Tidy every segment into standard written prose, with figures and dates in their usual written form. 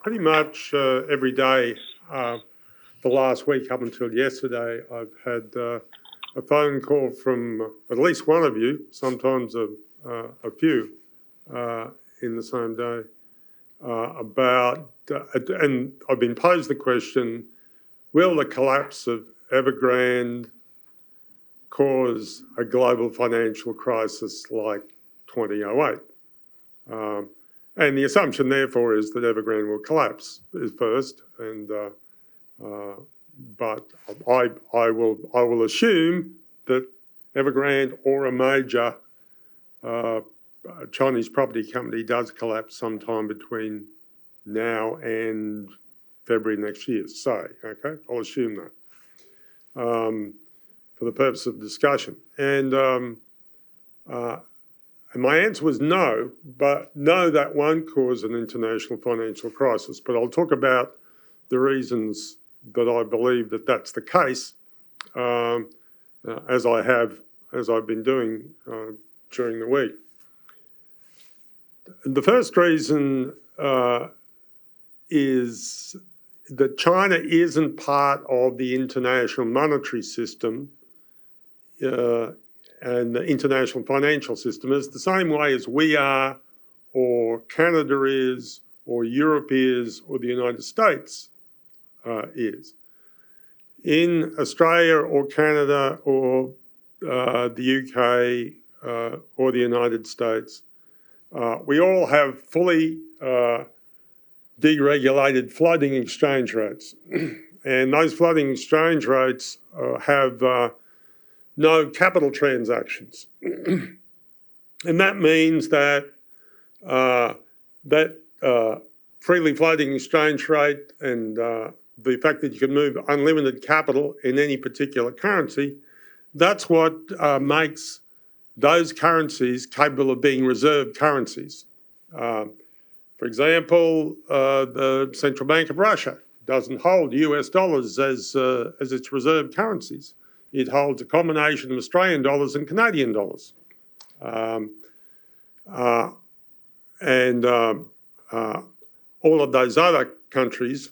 pretty much every day the last week up until yesterday, I've had a phone call from at least one of you, sometimes a few in the same day, about, and I've been posed the question, will the collapse of Evergrande cause a global financial crisis like 2008? And the assumption, therefore, is that Evergrande will collapse first, and but I will assume that Evergrande or a major Chinese property company does collapse sometime between now and February next year. So, okay, I'll assume that for the purpose of discussion. And my answer was no, but no, that won't cause an international financial crisis. But I'll talk about the reasons that I believe that that's the case, as I've been doing during the week. The first reason is that China isn't part of the international monetary system and the international financial system is the same way as we are, or Canada is, or Europe is, or the United States is. In Australia or Canada or the UK or the United States, we all have fully deregulated floating exchange rates. And those floating exchange rates have no capital transactions. And that means that freely floating exchange rate and the fact that you can move unlimited capital in any particular currency, that's what makes those currencies capable of being reserve currencies. For example, the Central Bank of Russia doesn't hold US dollars as its reserve currencies. It holds a combination of Australian dollars and Canadian dollars. All of those other countries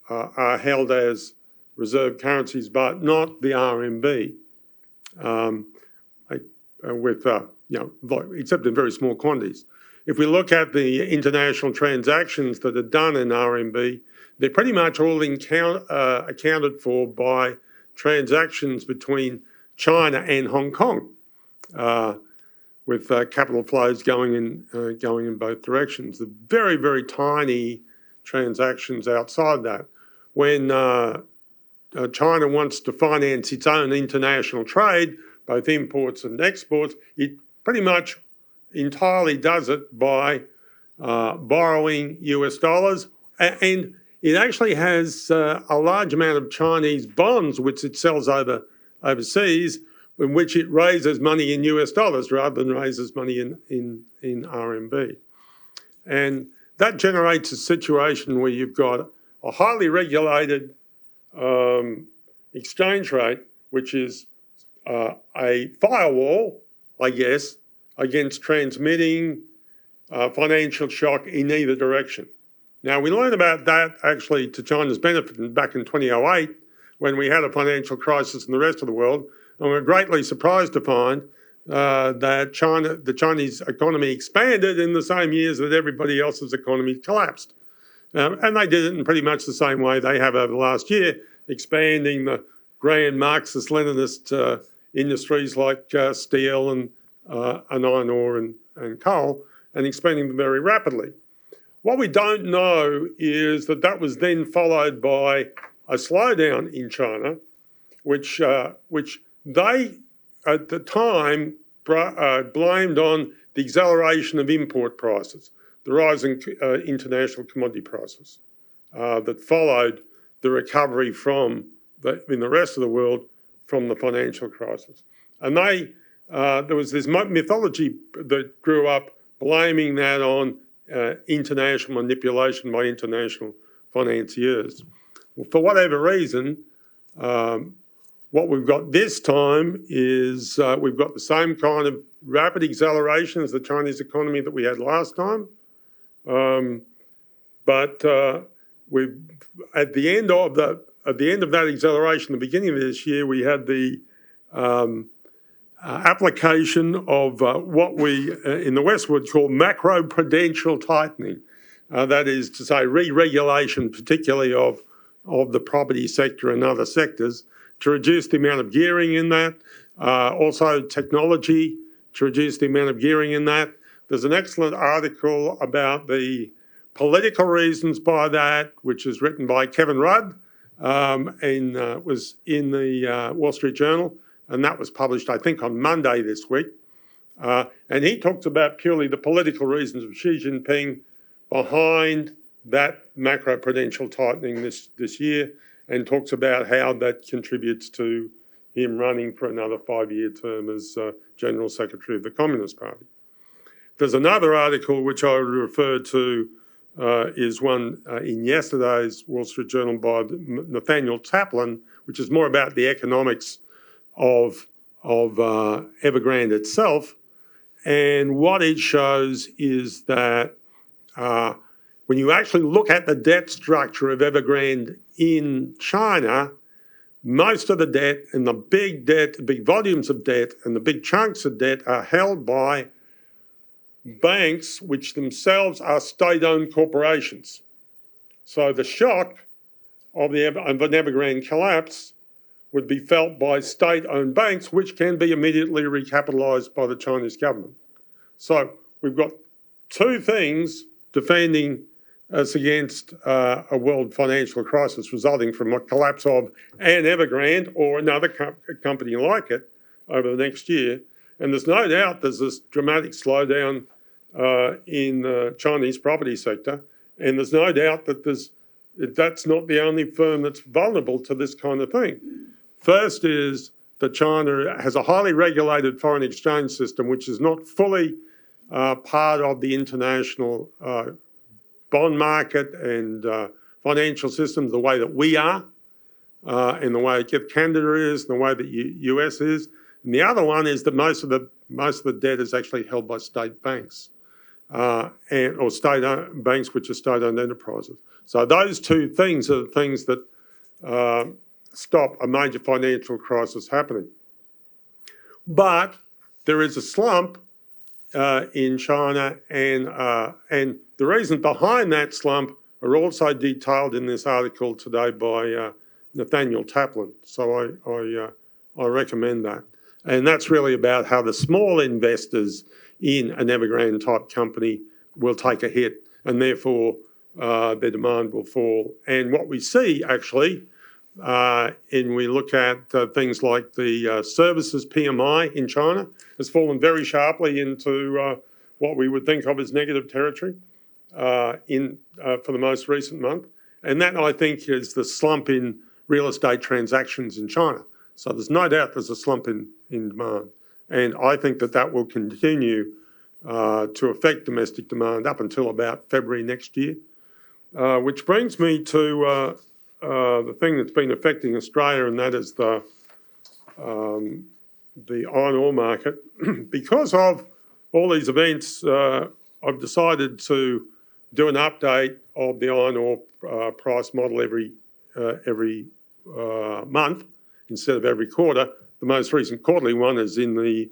are held as reserve currencies, but not the RMB, except in very small quantities. If we look at the international transactions that are done in RMB, they're pretty much all accounted for by transactions between China and Hong Kong, with capital flows going in both directions. The very, very tiny transactions outside that. When China wants to finance its own international trade, both imports and exports, it pretty much entirely does it by borrowing US dollars, and it actually has a large amount of Chinese bonds which it sells overseas, in which it raises money in US dollars rather than raises money in RMB. And that generates a situation where you've got a highly regulated exchange rate, which is a firewall, I guess, against transmitting financial shock in either direction. Now, we learned about that actually to China's benefit back in 2008 when we had a financial crisis in the rest of the world, and we were greatly surprised to find that the Chinese economy expanded in the same years that everybody else's economy collapsed. And they did it in pretty much the same way they have over the last year, expanding the grand Marxist-Leninist industries like steel and iron ore and coal, and expanding them very rapidly. What we don't know is that was then followed by a slowdown in China, which they, at the time, blamed on the acceleration of import prices, the rise in international commodity prices that followed the recovery in the rest of the world from the financial crisis. And there was this mythology that grew up blaming that on international manipulation by international financiers. Well, for whatever reason, what we've got this time is we've got the same kind of rapid acceleration as the Chinese economy that we had last time, but at the end of that acceleration, the beginning of this year, we had the application of what we in the West would call macro-prudential tightening. That is to say, re-regulation, particularly of the property sector and other sectors, to reduce the amount of gearing in that. Also, technology to reduce the amount of gearing in that. There's an excellent article about the political reasons by that, which is written by Kevin Rudd, and was in the Wall Street Journal, and that was published, I think, on Monday this week. And he talks about purely the political reasons of Xi Jinping behind that macro-prudential tightening this year, and talks about how that contributes to him running for another 5-year term as General Secretary of the Communist Party. There's another article which I would refer to is one in yesterday's Wall Street Journal by Nathaniel Taplin, which is more about the economics of Evergrande itself. And what it shows is that when you actually look at the debt structure of Evergrande in China, most of the debt and the big volumes of debt and the big chunks of debt are held by banks which themselves are state-owned corporations. So the shock of an Evergrande collapse would be felt by state-owned banks, which can be immediately recapitalised by the Chinese government. So we've got two things defending us against a world financial crisis resulting from a collapse of an Evergrande or another company like it over the next year. And there's no doubt there's this dramatic slowdown in the Chinese property sector. And there's no doubt that that's not the only firm that's vulnerable to this kind of thing. First is that China has a highly regulated foreign exchange system, which is not fully part of the international bond market and financial systems the way that we are, and the way Canada is, and the way that US is. And the other one is that most of the debt is actually held by state banks, or state banks which are state-owned enterprises. So those two things are the things that stop a major financial crisis happening. But there is a slump in China, and the reason behind that slump are also detailed in this article today by Nathaniel Taplin. So I recommend that. And that's really about how the small investors in an Evergrande type company will take a hit, and therefore their demand will fall. And what we see actually, and we look at things like the services PMI in China has fallen very sharply into what we would think of as negative territory for the most recent month. And that, I think, is the slump in real estate transactions in China. So there's no doubt there's a slump in demand. And I think that will continue to affect domestic demand up until about February next year. Which brings me to the thing that's been affecting Australia, and that is the iron ore market. Because of all these events, I've decided to do an update of the iron ore price model every month instead of every quarter. The most recent quarterly one is in the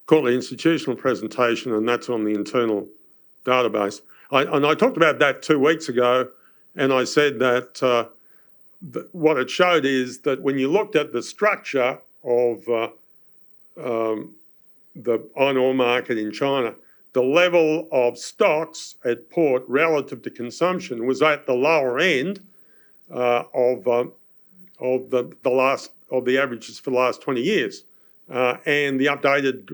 quarterly institutional presentation, and that's on the internal database. I talked about that 2 weeks ago, and I said that what it showed is that when you looked at the structure of the iron ore market in China, the level of stocks at port relative to consumption was at the lower end of the averages for the last 20 years, and the updated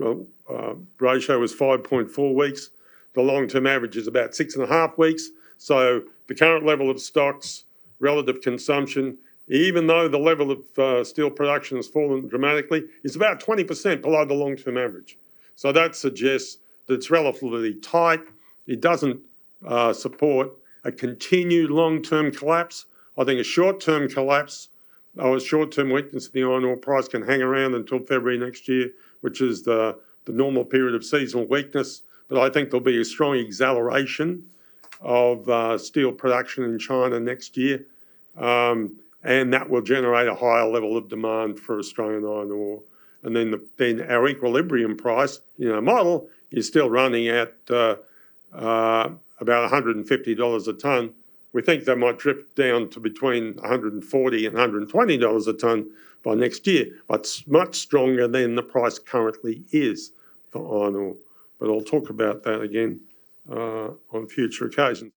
ratio was 5.4 weeks. The long-term average is about 6.5 weeks. So the current level of stocks relative consumption, even though the level of steel production has fallen dramatically, is about 20% below the long-term average. So that suggests that it's relatively tight. It doesn't support a continued long-term collapse. I think a short-term collapse or a short-term weakness in the iron ore price can hang around until February next year, which is the normal period of seasonal weakness. but I think there'll be a strong acceleration of steel production in China next year, and that will generate a higher level of demand for Australian iron ore. And then our equilibrium price in our model is still running at about $150 a tonne. We think that might drift down to between $140 and $120 a tonne by next year, but much stronger than the price currently is for iron ore. But I'll talk about that again on future occasions.